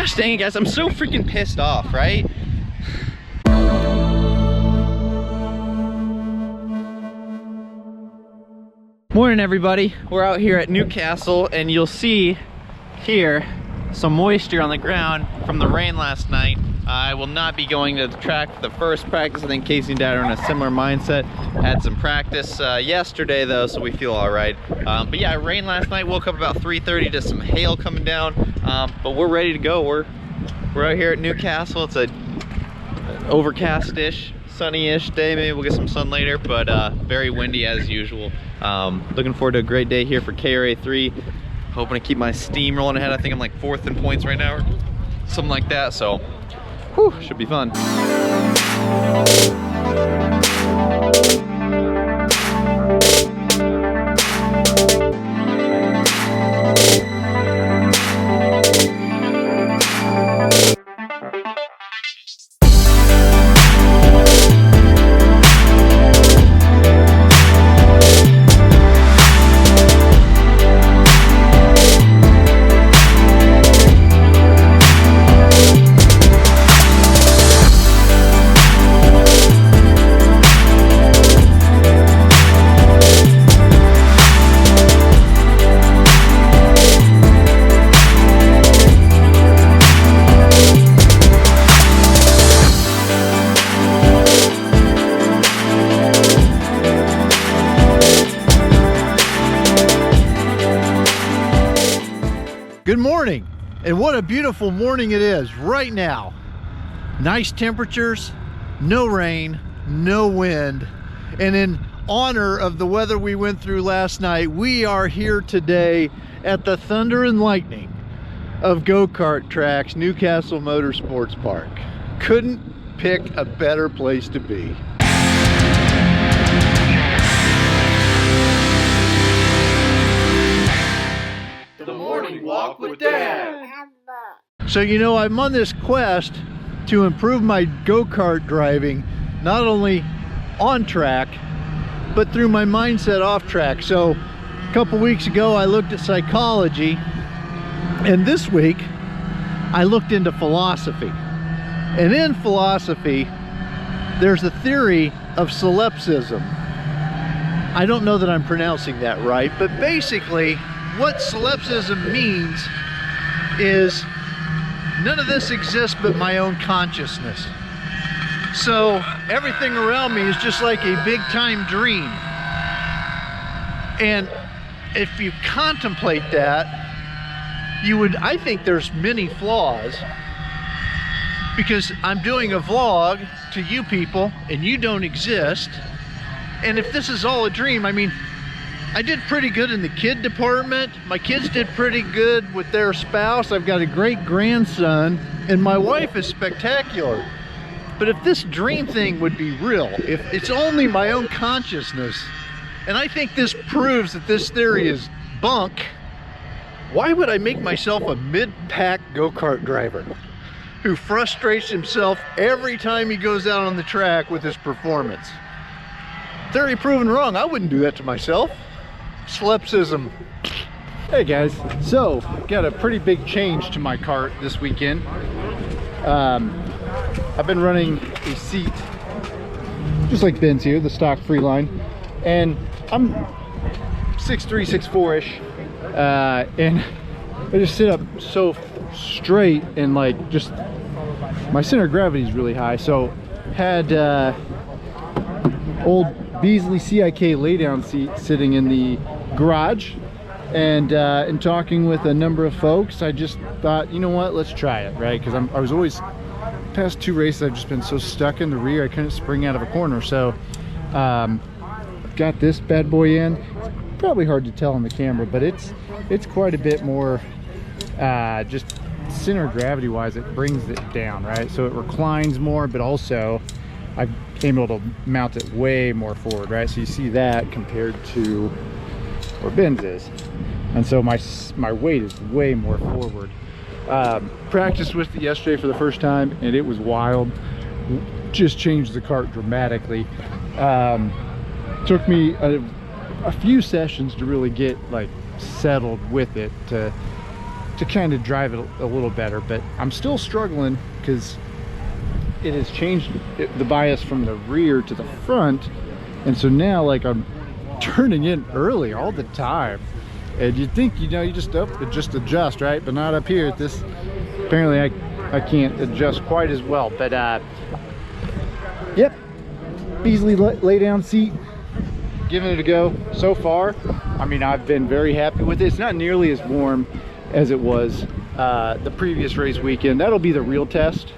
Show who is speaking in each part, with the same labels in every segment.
Speaker 1: Gosh dang it, guys, I'm so freaking pissed off, right? Morning, everybody. We're out here at Newcastle, and you'll see here some moisture on the ground from the rain last night. I will not be going to the track for the first practice. I think Kacy and Dad are in a similar mindset. Had some practice yesterday though, so we feel all right. But yeah, it rained last night. Woke up about 3:30 to some hail coming down, but we're ready to go. We're out here at Newcastle. It's a overcast-ish, sunny-ish day. Maybe we'll get some sun later, but very windy as usual. Looking forward to a great day here for KRA3. Hoping to keep my steam rolling ahead. I think I'm like 4th in points right now, or something like that. So, whew, should be fun.
Speaker 2: Good morning, and what a beautiful morning it is right now. Nice temperatures, no rain, no wind, and in honor of the weather we went through last night, we are here today at the Thunder and Lightning of go-kart tracks, Newcastle Motorsports Park. Couldn't pick a better place to be.
Speaker 3: Walk with Dad.
Speaker 2: So, you know, I'm on this quest to improve my go-kart driving, not only on track, but through my mindset off track. So a couple weeks ago, I looked at psychology, and this week I looked into philosophy. And in philosophy, there's a theory of solipsism. I don't know that I'm pronouncing that right, but basically what solipsism means is none of this exists but my own consciousness. So everything around me is just like a big time dream. And if you contemplate that, I think there's many flaws, because I'm doing a vlog to you people and you don't exist. And if this is all a dream, I mean, I did pretty good in the kid department. My kids did pretty good with their spouse. I've got a great grandson, and my wife is spectacular. But if this dream thing would be real, if it's only my own consciousness, and I think this proves that this theory is bunk, why would I make myself a mid-pack go-kart driver who frustrates himself every time he goes out on the track with his performance? Theory proven wrong. I wouldn't do that to myself. Solipsism.
Speaker 4: Hey guys, so got a pretty big change to my cart this weekend. I've been running a seat just like Ben's here, the stock Freeline, and I'm 6'3", 6'4"-ish, and I just sit up so straight, and like just my center of gravity is really high. So had old Beasley CIK laydown seat sitting in the garage, and in talking with a number of folks, I just thought, you know what, let's try it, right? Because I was always, past 2 races, I've just been so stuck in the rear I couldn't spring out of a corner. So got this bad boy in. It's probably hard to tell on the camera, but it's quite a bit more just center of gravity wise. It brings it down, right? So it reclines more, but also I'm able to mount it way more forward, right? So you see that compared to where Ben's is, and so my weight is way more forward. Practiced with it yesterday for the first time, and it was wild. Just changed the cart dramatically. Took me a few sessions to really get like settled with it, to to kind of drive it a little better, but I'm still struggling because it has changed the bias from the rear to the front, and so now like I'm turning in early all the time, and you'd think, you know, you just adjust, right? But not up here. This apparently I can't adjust quite as well, but yep, easily lay down seat, giving it a go so far. I mean, I've been very happy with it. It's not nearly as warm as it was the previous race weekend. That'll be the real test,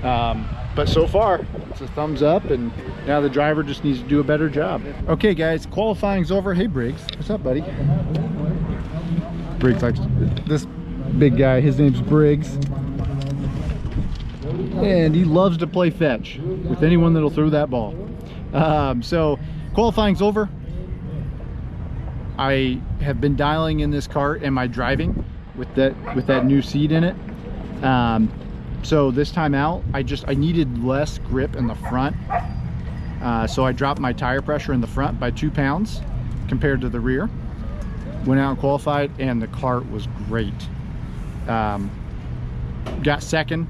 Speaker 4: but so far it's a thumbs up, and now the driver just needs to do a better job. Okay guys, qualifying's over. Hey Briggs, what's up buddy? Briggs likes this big guy. His name's Briggs, and he loves to play fetch with anyone that'll throw that ball. So qualifying's over. I have been dialing in this kart and my driving with that new seat in it. So this time out, I needed less grip in the front. So I dropped my tire pressure in the front by 2 pounds compared to the rear. Went out and qualified, and the kart was great. Got second.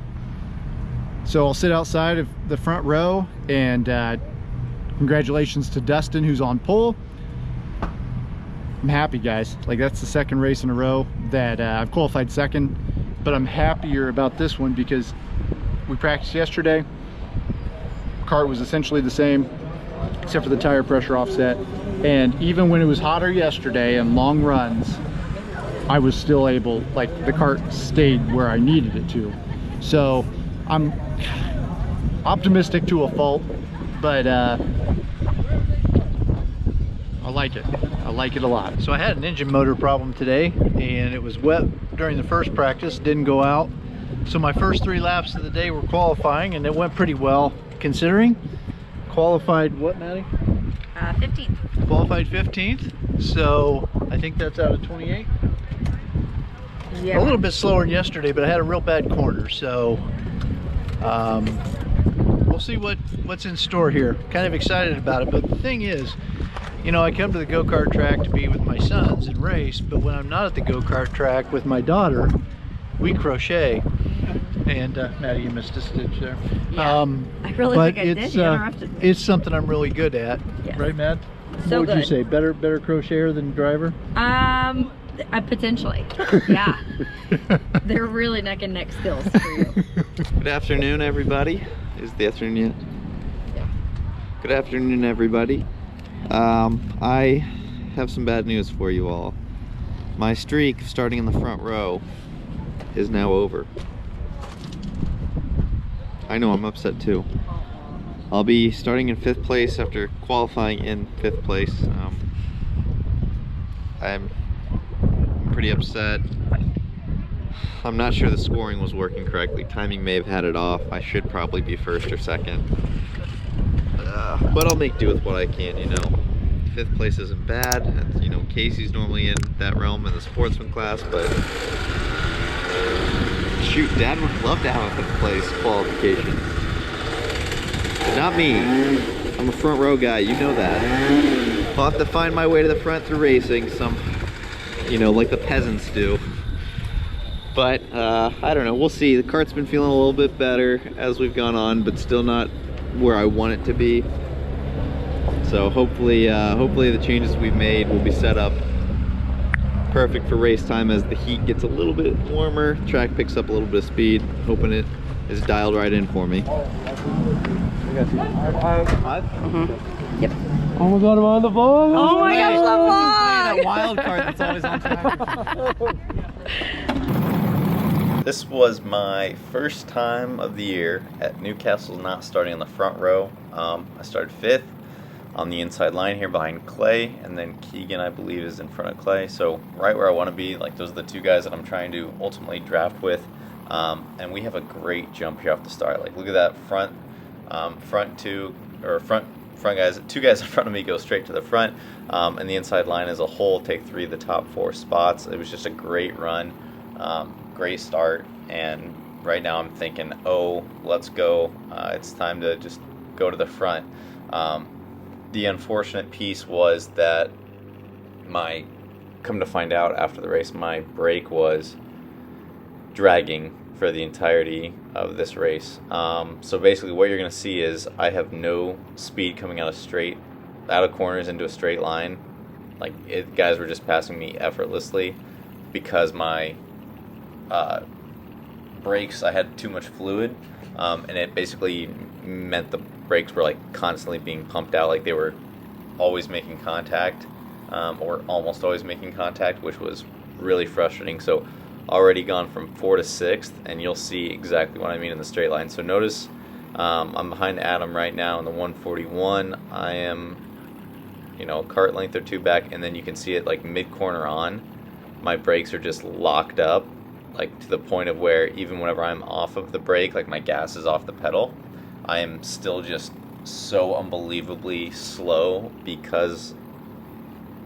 Speaker 4: So I'll sit outside of the front row, and congratulations to Dustin, who's on pole. I'm happy, guys. Like, that's the second race in a row that I've qualified second, but I'm happier about this one because we practiced yesterday. Kart was essentially the same except for the tire pressure offset, and even when it was hotter yesterday and long runs, I was still able, like, the kart stayed where I needed it to. So I'm optimistic to a fault, but I like it. I like it a lot.
Speaker 2: So I had an engine motor problem today, and it was wet during the first practice, didn't go out. So my first 3 laps of the day were qualifying, and it went pretty well considering. Qualified what, Maddie?
Speaker 3: 15th.
Speaker 2: Qualified 15th. So I think that's out of 28.
Speaker 3: Yeah.
Speaker 2: A little bit slower than yesterday, but I had a real bad corner. So we'll see what's in store here. Kind of excited about it. But the thing is, you know, I come to the go-kart track to be with my sons and race, but when I'm not at the go-kart track with my daughter, we crochet. And Maddie, you missed a stitch there.
Speaker 3: Yeah. I really think I did. You interrupted me.
Speaker 2: It's something I'm really good at.
Speaker 3: Yes.
Speaker 2: Right, Matt?
Speaker 3: So
Speaker 2: what would you
Speaker 3: good.
Speaker 2: say? Better crocheter than driver?
Speaker 3: Potentially. Yeah. They're really neck and neck skills for you.
Speaker 1: Good afternoon, everybody. Is the afternoon yet?
Speaker 3: Yeah.
Speaker 1: Good afternoon, everybody. I have some bad news for you all. My streak starting in the front row is now over. I know, I'm upset too. I'll be starting in 5th place after qualifying in 5th place. I'm pretty upset. I'm not sure the scoring was working correctly. Timing may have had it off. I should probably be 1st or 2nd. But I'll make do with what I can, you know. 5th place isn't bad. You know, Kacy's normally in that realm in the sportsman class, but shoot, Dad would love to have a 5th place qualification. But not me. I'm a front row guy, you know that. I'll have to find my way to the front through racing, you know, like the peasants do. But I don't know, we'll see. The kart's been feeling a little bit better as we've gone on, but still not where I want it to be. So hopefully the changes we've made will be set up perfect for race time as the heat gets a little bit warmer, track picks up a little bit of speed. Hoping it is dialed right in for me.
Speaker 3: Yep.
Speaker 5: Oh my god, I'm on the vlog!
Speaker 3: Oh my gosh, the vlog!
Speaker 1: That wild card that's always on track. This was my first time of the year at Newcastle not starting on the front row. I started 5th on the inside line here behind Clay, and then Keegan, I believe, is in front of Clay. So right where I want to be. Like, those are the 2 guys that I'm trying to ultimately draft with. And we have a great jump here off the start. Like, look at that front guys. 2 guys in front of me go straight to the front, and the inside line as a whole take 3 of the top 4 spots. It was just a great run, great start, and right now I'm thinking, oh, let's go. It's time to just go to the front. The unfortunate piece was that come to find out after the race, my brake was dragging for the entirety of this race. So basically what you're going to see is I have no speed coming out of corners into a straight line. Like, guys were just passing me effortlessly because my brakes, I had too much fluid, and it basically meant the brakes were like constantly being pumped out, like they were always making contact, or almost always making contact, which was really frustrating. So already gone from 4th to 6th, and you'll see exactly what I mean in the straight line. So notice I'm behind Adam right now in the 141. I am, you know, a kart length or two back, and then you can see it like mid-corner on. My brakes are just locked up, like to the point of where even whenever I'm off of the brake, like my gas is off the pedal, I am still just so unbelievably slow because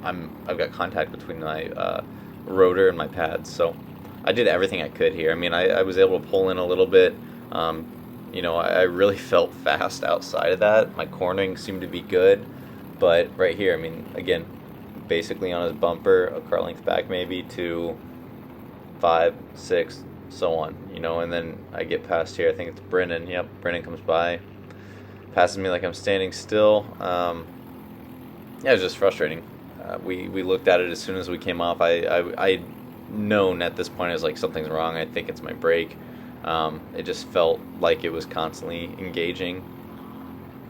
Speaker 1: I've got contact between my rotor and my pads. So I did everything I could here. I mean, I was able to pull in a little bit. You know, I really felt fast outside of that. My cornering seemed to be good, but right here, I mean, again, basically on his bumper, a car length back maybe to 5, 6, so on, you know. And then I get past here, I think it's Brennan. Yep, Brennan comes by, passes me like I'm standing still. Yeah, it was just frustrating. We looked at it as soon as we came off. I'd known at this point, I was like, something's wrong. I think it's my brake. It just felt like it was constantly engaging.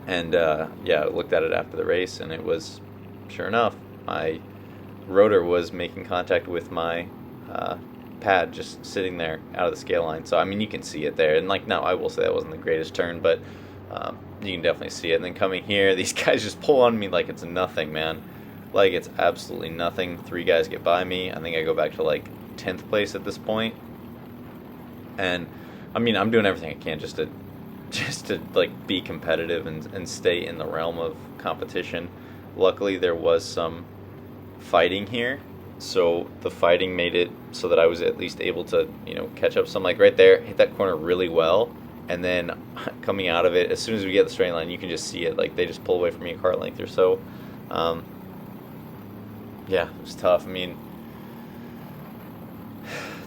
Speaker 1: And yeah, I looked at it after the race, and it was, sure enough, my rotor was making contact with my pad just sitting there out of the scale line. So I mean, you can see it there, and like, no, I will say that wasn't the greatest turn, but you can definitely see it. And then coming here, these guys just pull on me like it's nothing, man. Like it's absolutely nothing. 3 guys get by me. I think I go back to like 10th place at this point. And I mean, I'm doing everything I can just to like be competitive and stay in the realm of competition. Luckily, there was some fighting here, so the fighting made it so that I was at least able to, you know, catch up some. Like right there, hit that corner really well, and then coming out of it, as soon as we get the straight line, you can just see it. Like they just pull away from me a car length or so. Yeah, it was tough. I mean,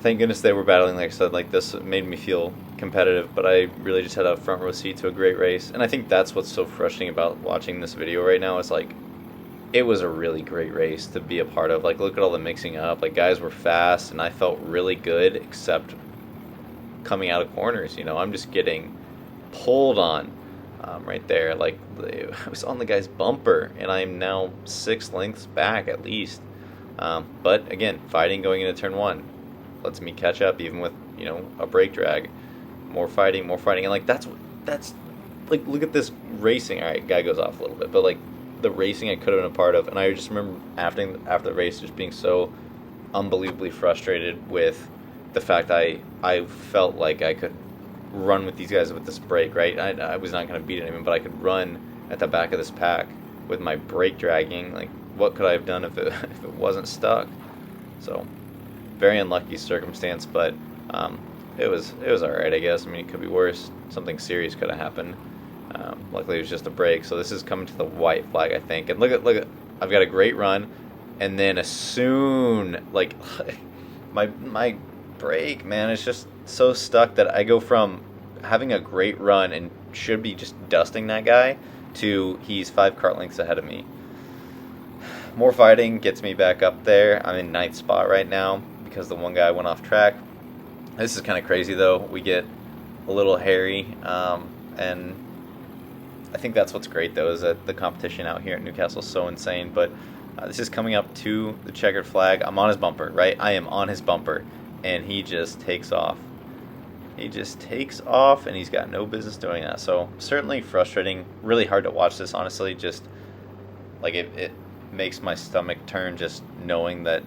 Speaker 1: thank goodness they were battling, like I said, like this made me feel competitive, but I really just had a front row seat to a great race. And I think that's what's so frustrating about watching this video right now, is like, it was a really great race to be a part of. Like, look at all the mixing up. Like, guys were fast, and I felt really good, except coming out of corners, you know, I'm just getting pulled on right there. Like, I was on the guy's bumper, and I'm now 6 lengths back at least. But again, fighting going into turn 1 lets me catch up, even with, you know, a brake drag. More fighting, and like that's like, look at this racing. All right, guy goes off a little bit, but like the racing I could have been a part of. And I just remember after the race just being so unbelievably frustrated with the fact I felt like I could run with these guys with this brake, right? I was not going to beat anyone, but I could run at the back of this pack with my brake dragging. Like, what could I have done if it wasn't stuck? So very unlucky circumstance, but it was all right, I guess. I mean, it could be worse. Something serious could have happened. Luckily, it was just a break. So this is coming to the white flag, I think. And look at, I've got a great run, and then as soon, like, my brake, man, is just so stuck that I go from having a great run and should be just dusting that guy to he's 5 kart lengths ahead of me. More fighting gets me back up there. I'm in 9th spot right now because the one guy went off track. This is kind of crazy, though. We get a little hairy, and I think that's what's great, though, is that the competition out here at Newcastle is so insane. But this is coming up to the checkered flag. I'm on his bumper, right? I am on his bumper, and he just takes off. He just takes off, and he's got no business doing that. So certainly frustrating. Really hard to watch this, honestly. Just like it makes my stomach turn just knowing that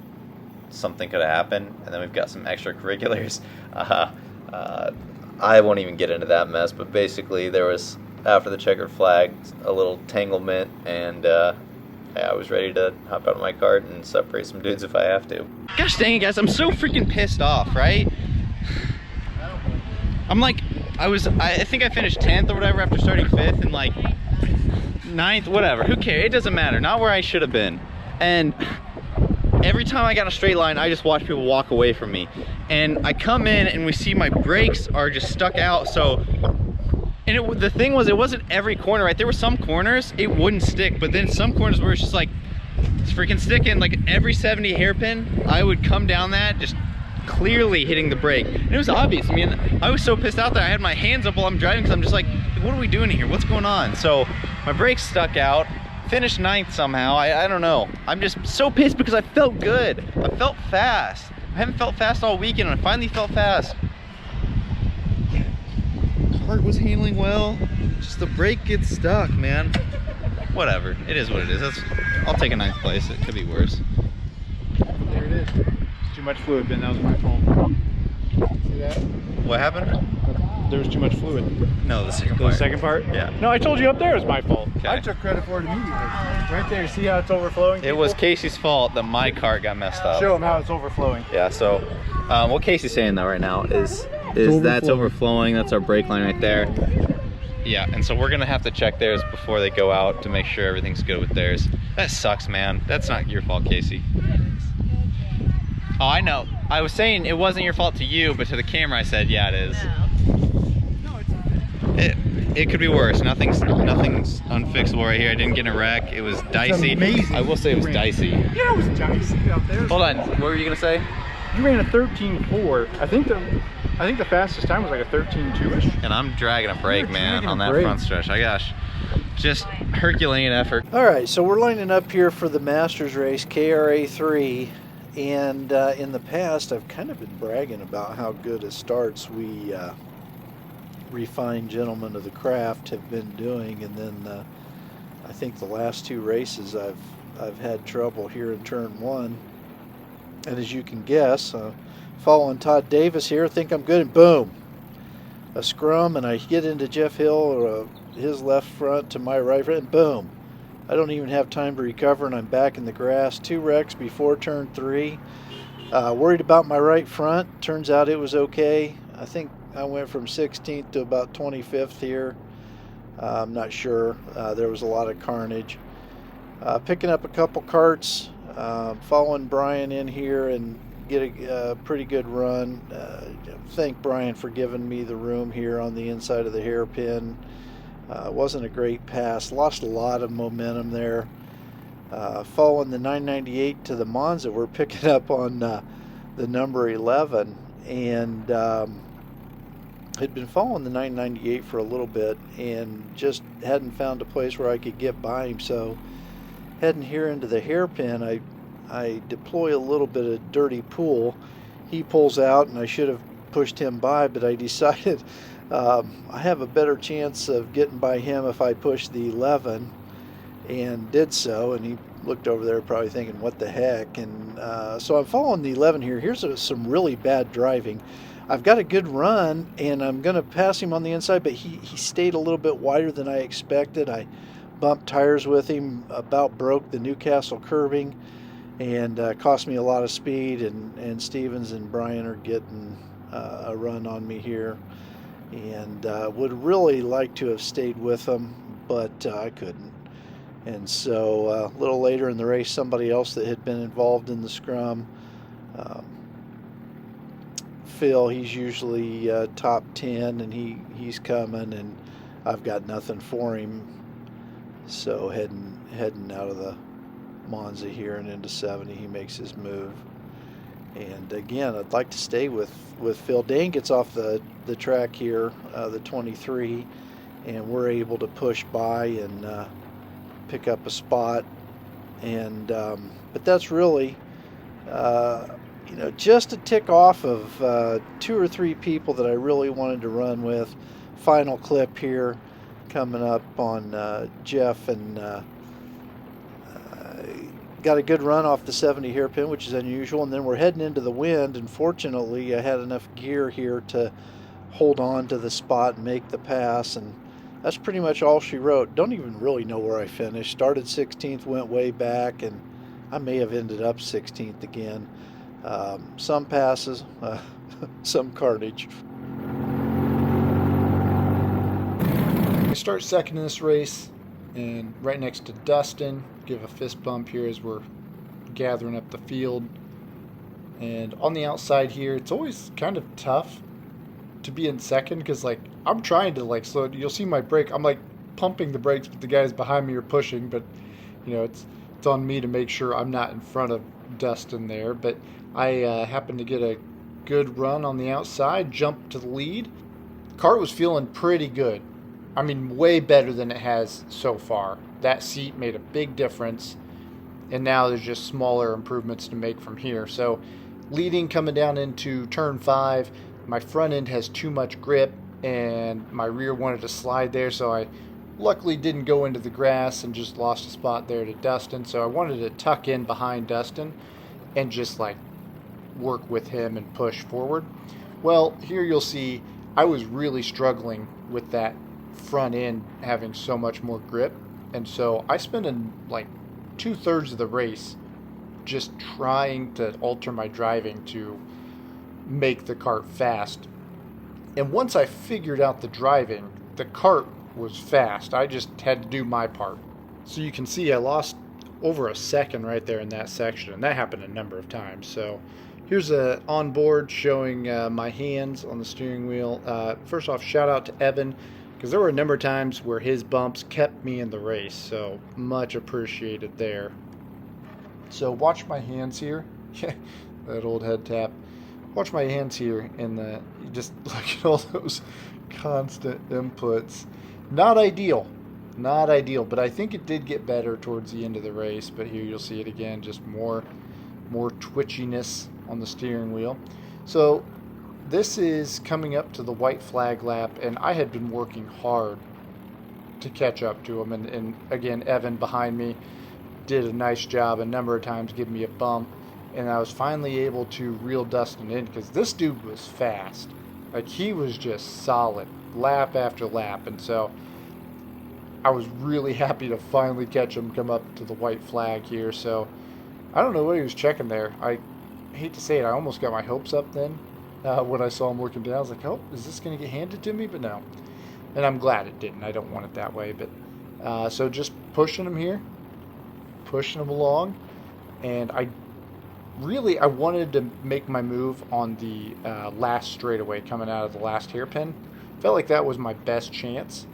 Speaker 1: something could have happened. And then we've got some extracurriculars. I won't even get into that mess, but basically there was, after the checkered flag, a little tanglement, and I was ready to hop out of my cart and separate some dudes if I have to. Gosh dang it, guys, I'm so freaking pissed off, right? I'm like, I think I finished 10th or whatever after starting 5th, and like 9th, whatever, who cares? It doesn't matter, not where I should have been. And every time I got a straight line, I just watch people walk away from me. And I come in and we see my brakes are just stuck out. So, and the thing was, it wasn't every corner, right? There were some corners it wouldn't stick, but then some corners where it's just like, it's freaking sticking. Like every 70 hairpin, I would come down that, just clearly hitting the brake. And it was obvious. I mean, I was so pissed out that I had my hands up while I'm driving because I'm just like, what are we doing here? What's going on? So my brakes stuck out, finished 9th somehow. I don't know. I'm just so pissed because I felt good. I felt fast. I haven't felt fast all weekend and I finally felt fast. Kart was handling well, just the brake gets stuck, man. Whatever, it is what it is. I'll take a 9th place, it could be worse.
Speaker 4: There it is. It's too much fluid, Ben, that was my fault. See that?
Speaker 1: What happened?
Speaker 4: There was too much fluid.
Speaker 1: No, the second part.
Speaker 4: The second part?
Speaker 1: Yeah.
Speaker 4: No, I told you up there it was my fault.
Speaker 1: Okay.
Speaker 4: I took credit for it immediately. Right there, see how it's overflowing?
Speaker 1: It was Kacy's fault that my cart got messed up.
Speaker 4: Show them how it's overflowing.
Speaker 1: Yeah, so what Kacy's saying though right now is that's overflowing. That's our brake line right there. Yeah, and so we're gonna have to check theirs before they go out to make sure everything's good with theirs. That sucks, man. That's not your fault, Kacy. Oh, I know. I was saying it wasn't your fault to you, but to the camera I said, yeah, it is. It could be worse. Nothing's unfixable right here. I didn't get in a wreck. It was dicey.
Speaker 4: Amazing.
Speaker 1: I will say it was dicey.
Speaker 4: Yeah, it was dicey out there.
Speaker 1: Hold on. What were you gonna say?
Speaker 4: You ran a 13.4. I think the fastest time was like a 13.2-ish.
Speaker 1: And I'm dragging a brake, man, on that
Speaker 4: brake.
Speaker 1: front stretch. I gosh, just Herculean effort.
Speaker 2: All right, so we're lining up here for the Masters race, KRA 3. And in the past, I've kind of been bragging about how good a starts we refined gentlemen of the craft have been doing. And then I think the last 2 races I've had trouble here in turn 1. And as you can guess, following Todd Davis here, think I'm good, and boom, a scrum, and I get into Jeff Hill, or his left front to my right front, and boom, I don't even have time to recover, and I'm back in the grass. 2 wrecks before turn 3. Worried about my right front. Turns out it was okay. I think I went from 16th to about 25th here. I'm not sure. There was a lot of carnage. Picking up a couple carts. Following Brian in here and get a pretty good run. Thank Brian for giving me the room here on the inside of the hairpin. Wasn't a great pass. Lost a lot of momentum there. Following the 998 to the Monza, we're picking up on the number 11, and had been following the 998 for a little bit and just hadn't found a place where I could get by him. So heading here into the hairpin, I deploy a little bit of dirty pool. He pulls out, and I should have pushed him by, but I decided I have a better chance of getting by him if I push the 11, and did so. And he looked over there probably thinking, what the heck? And so I'm following the 11 here. Here's some really bad driving. I've got a good run, and I'm going to pass him on the inside, but he stayed a little bit wider than I expected. I bumped tires with him, about broke the Newcastle curbing, and cost me a lot of speed, and Stevens and Brian are getting a run on me here, and would really like to have stayed with them, but I couldn't. And so a little later in the race, somebody else that had been involved in the scrum, Phil, he's usually top 10, and he's coming, and I've got nothing for him. So heading out of the Monza here and into 70, he makes his move. And again, I'd like to stay with Phil. Dane gets off the track here, the 23, and we're able to push by and pick up a spot. And but that's really just a tick off of 2 or 3 people that I really wanted to run with. Final clip here coming up on Jeff, and got a good run off the 70 hairpin, which is unusual, and then we're heading into the wind, and fortunately I had enough gear here to hold on to the spot and make the pass, and that's pretty much all she wrote. Don't even really know where I finished. Started 16th, went way back, and I may have ended up 16th again. Some passes, some carnage.
Speaker 4: I start second in this race, and right next to Dustin. Give a fist bump here as we're gathering up the field. And on the outside here, it's always kind of tough to be in second because, like, I'm trying to, like, slow. You'll see my brake. I'm, like, pumping the brakes, but the guys behind me are pushing. But, you know, it's on me to make sure I'm not in front of Dustin there. But I happened to get a good run on the outside, jumped to the lead. Kart was feeling pretty good. I mean, way better than it has so far. That seat made a big difference. And now there's just smaller improvements to make from here. So leading coming down into turn 5, my front end has too much grip and my rear wanted to slide there, so I luckily didn't go into the grass and just lost a spot there to Dustin. So I wanted to tuck in behind Dustin and just like work with him and push forward. Well, here you'll see I was really struggling with that front end having so much more grip, and so I spent like 2/3 of the race just trying to alter my driving to make the kart fast. And once I figured out the driving, the kart was fast. I just had to do my part. So you can see I lost over a second right there in that section, and that happened a number of times. So here's a onboard showing my hands on the steering wheel. First off, shout out to Evan, because there were a number of times where his bumps kept me in the race, so much appreciated there. So watch my hands here. That old head tap. Watch my hands here in the, just look at all those constant inputs. Not ideal, but I think it did get better towards the end of the race. But here you'll see it again, just more twitchiness on the steering wheel. So this is coming up to the white flag lap, and I had been working hard to catch up to him. And again, Evan behind me did a nice job a number of times giving me a bump, and I was finally able to reel Dustin in because this dude was fast. Like, he was just solid lap after lap, and so I was really happy to finally catch him come up to the white flag here. So I don't know what he was checking there. I hate to say it, I almost got my hopes up then when I saw him working down. I was like, oh, is this going to get handed to me? But no. And I'm glad it didn't. I don't want it that way. But so just pushing him here, pushing him along, and I wanted to make my move on the last straightaway coming out of the last hairpin. Felt like that was my best chance,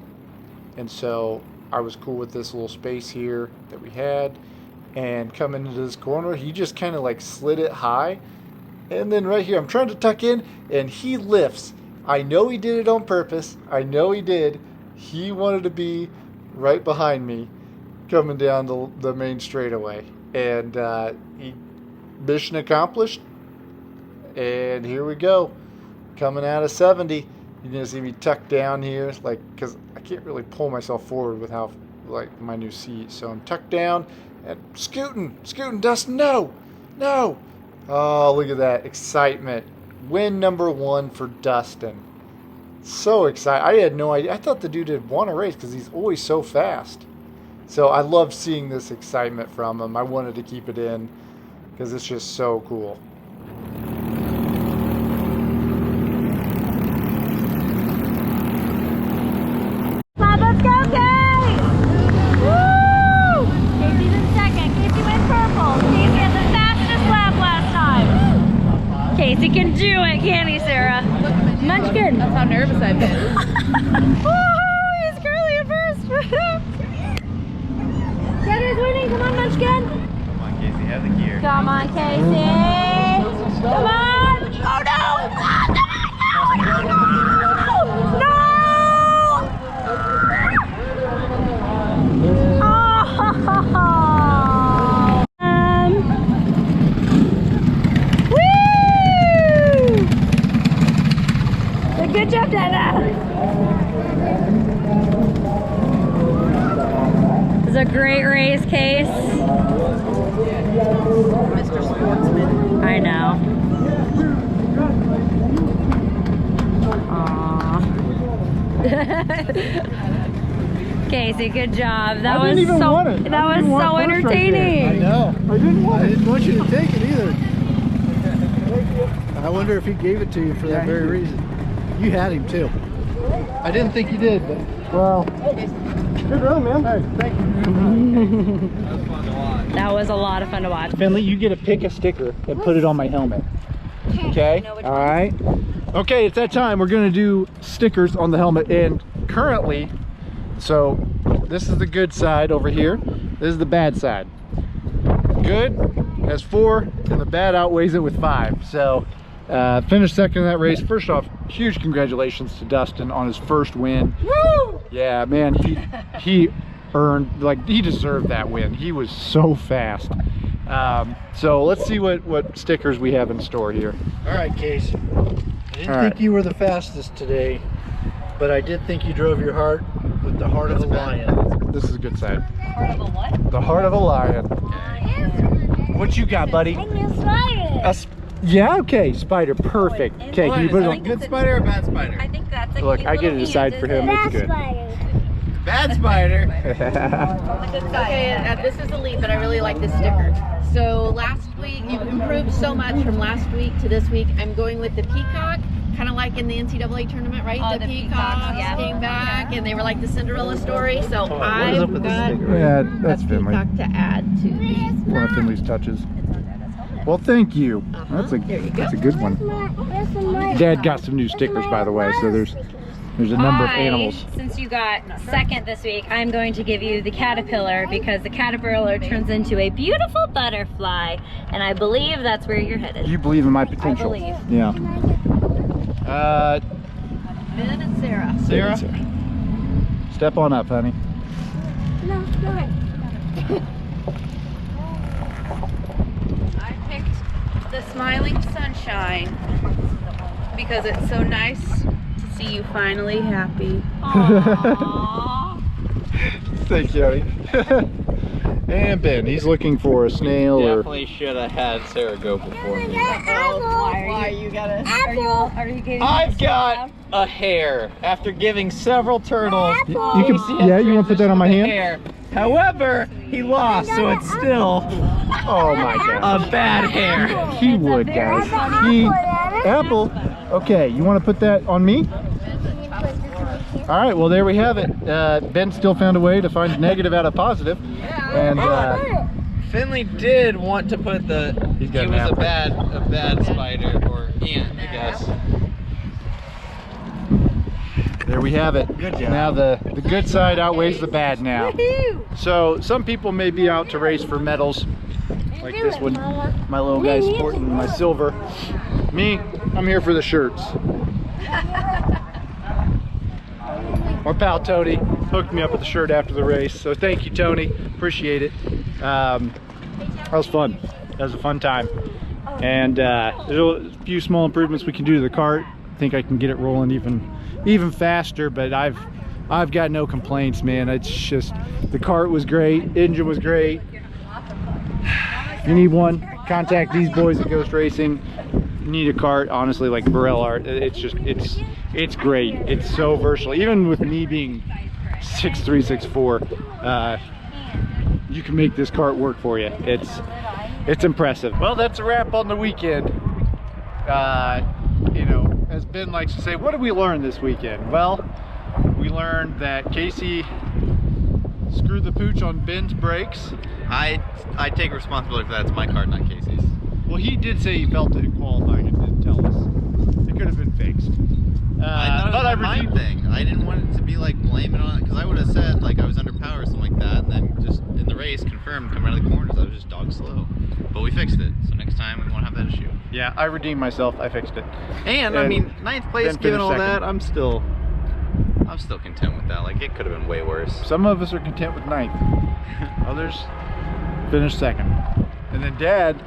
Speaker 4: and so I was cool with this little space here that we had. And coming into this corner, he just kind of like slid it high, and then right here I'm trying to tuck in, and he lifts. I know he did it on purpose. I know he did. He wanted to be right behind me coming down the main straightaway, and he mission accomplished. And here we go, coming out of 70. You're gonna see me tucked down here, like, because I can't really pull myself forward with how, like, my new seat. So I'm tucked down and scooting, Dustin, no. Oh, look at that excitement. Win number 1 for Dustin. So excited. I had no idea. I thought the dude had won a race because he's always so fast. So I love seeing this excitement from him. I wanted to keep it in because it's just so cool.
Speaker 3: Let's go, Kacy! Woo! Kacy's in second. Kacy went purple. Kacy had the fastest lap last time. Kacy can do it, can't he, Sarah? Munchkin. That's how nervous I've been. Woo! He's curly at first. Jenner's winning. Come on, Munchkin.
Speaker 1: Come on, Kacy, have the gear.
Speaker 3: Come on, Kacy. Come on. Oh, no. Oh, no. Good job, Dada. It was a great race, Case.
Speaker 5: Mr. Sportsman.
Speaker 3: I know. Aww. Kacy, good job. That was so entertaining.
Speaker 2: I know. I didn't want you to take it either. I wonder if he gave it to you for that very reason. You had him too. I didn't think you did, but well. Good run, man. Hey, thank you. That was fun to watch.
Speaker 3: That was a lot of fun to watch.
Speaker 4: Finley, you get to pick a sticker and put it on my helmet. Okay? All right. Okay, it's that time. We're gonna do stickers on the helmet, and currently, so this is the good side over here. This is the bad side. Good has 4, and the bad outweighs it with 5. So finished second in that race. First off, huge congratulations to Dustin on his first win. Woo! Yeah, man, he earned, like, he deserved that win. He was so fast. So let's see what stickers we have in store here.
Speaker 2: All right, Case. I didn't think you were the fastest today, but I did think you drove your heart with the heart of a lion.
Speaker 4: This is a good side.
Speaker 3: Heart of a what?
Speaker 4: The heart of a lion. What you got, buddy? Yeah, okay, spider, perfect. Okay, can you put it on?
Speaker 1: Good spider or bad spider?
Speaker 3: I think that's a
Speaker 4: Look,
Speaker 3: cute
Speaker 4: I get to
Speaker 3: little
Speaker 4: decide
Speaker 3: hand,
Speaker 4: for
Speaker 3: isn't
Speaker 4: him.
Speaker 3: it?
Speaker 4: It's good.
Speaker 1: Bad spider.
Speaker 5: Okay, this is Elite, but I really like this sticker. So last week, you've improved so much from last week to this week. I'm going with the peacock, kind of like in the NCAA tournament, right?
Speaker 3: Oh, the
Speaker 5: peacocks
Speaker 3: peacocks, yeah.
Speaker 5: came back, and they were like the Cinderella story. So
Speaker 2: What is up
Speaker 5: I've
Speaker 2: with this
Speaker 5: got
Speaker 2: sticker?
Speaker 4: Yeah,
Speaker 5: a
Speaker 4: that's Finley.
Speaker 5: peacock to add to the.
Speaker 4: One of Finley's touches. Well, thank you. That's a good one. Dad got some new stickers, by the way, so there's a number of animals.
Speaker 3: Since you got second this week, I'm going to give you the caterpillar because the caterpillar turns into a beautiful butterfly, and I believe that's where you're headed.
Speaker 4: You believe in my potential.
Speaker 3: I believe.
Speaker 4: Yeah.
Speaker 5: Ben and Sarah.
Speaker 1: Sarah?
Speaker 4: Step on up, honey.
Speaker 5: I picked the Smiling Sunshine because it's so nice to see you finally happy.
Speaker 3: Aww.
Speaker 4: Thank you, honey. And Ben, he's looking for a snail
Speaker 1: Definitely should have had Sarah go before me.
Speaker 5: Why you gotta?
Speaker 3: Are you getting
Speaker 1: I've got a hare after giving several turtles.
Speaker 4: You can, yeah, you want to put that on my hand?
Speaker 1: Hare. However, he lost, so it's still
Speaker 4: Oh my God.
Speaker 1: a bad hare.
Speaker 4: He would, guys. Apple. Okay, you want to put that on me? All right, well, there we have it. Ben still found a way to find negative out of positive. And
Speaker 1: Finley did want to put the.
Speaker 4: He's got
Speaker 1: he
Speaker 4: an
Speaker 1: was
Speaker 4: apple.
Speaker 1: a bad spider or ant, I guess.
Speaker 4: there we have it.
Speaker 2: Good job.
Speaker 4: Now the good side outweighs the bad now. So some people may be out to race for medals, like this one. My little guy sporting my silver. Me, I'm here for the shirts. My pal Tony hooked me up with the shirt after the race, so thank you, Tony. Appreciate it. That was fun. That was a fun time. And there's a few small improvements we can do to the cart. I think I can get it rolling even faster, but I've got no complaints, man. It's just the cart was great, engine was great. If you need one, contact these boys at Ghost Racing. You need a cart, honestly, like Birel Art. It's just it's great. It's so versatile. Even with me being 6'3", 6'4", you can make this cart work for you. It's impressive. Well, that's a wrap on the weekend. You know, as Ben likes to say, what did we learn this weekend? Well, we learned that Kacy screwed the pooch on Ben's brakes.
Speaker 1: I take responsibility for that. It's my card, not Casey's.
Speaker 4: Well, he did say he felt it in qualifying and didn't tell us. It could have been fixed.
Speaker 1: I thought it was a mind thing. I didn't want it to be like blaming on it, because I would have said like I was under power or something like that, and then just in the race confirmed coming out of the corners I was just dog slow. But we fixed it, so next time we won't have that issue.
Speaker 4: Yeah, I redeemed myself. I fixed it.
Speaker 1: And I mean, 9th place,
Speaker 4: then
Speaker 1: given
Speaker 4: finished
Speaker 1: all
Speaker 4: second.
Speaker 1: that, I'm still content with that. Like, it could have been way worse.
Speaker 4: Some of us are content with 9th. Others finished 2nd. And then Dad,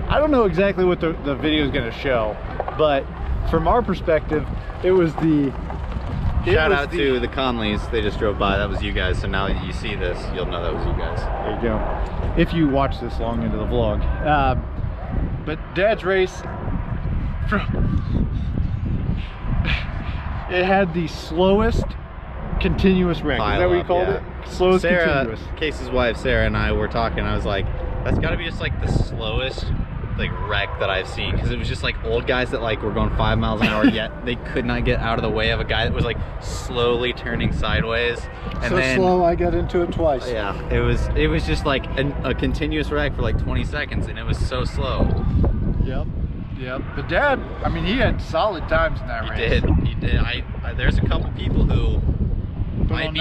Speaker 4: I don't know exactly what the video is going to show, but from our perspective, it was the...
Speaker 1: Shout out to the Conleys. They just drove by. That was you guys. So now that you see this, you'll know that was you guys.
Speaker 4: There you go. If you watch this long into the vlog. But Dad's race, it had the slowest continuous wreck. Is that what you called it? Slowest
Speaker 1: Sarah,
Speaker 4: continuous.
Speaker 1: Casey's wife, Sarah, and I were talking. I was like, that's got to be just like the slowest like wreck that I've seen, because it was just like old guys that like were going 5 miles an hour, yet they could not get out of the way of a guy that was like slowly turning sideways. And
Speaker 2: so
Speaker 1: then,
Speaker 2: slow, I got into it twice.
Speaker 1: yeah, it was just like a continuous wreck for like 20 seconds, and it was so slow.
Speaker 4: Yep. But Dad, I mean, he had solid times in that race.
Speaker 1: He did. There's a couple people who might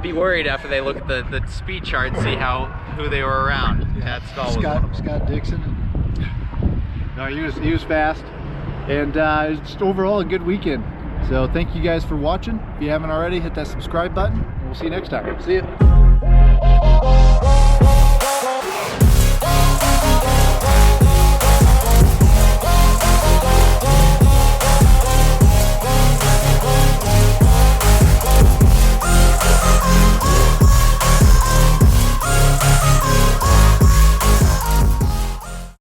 Speaker 1: be worried after they look at the speed chart and see who they were around.
Speaker 2: Yeah.
Speaker 1: Stahl was
Speaker 2: Scott Dixon.
Speaker 4: No, he was fast, and it's just overall a good weekend. So thank you guys for watching. If you haven't already, hit that subscribe button, and we'll see you next time.
Speaker 2: See ya.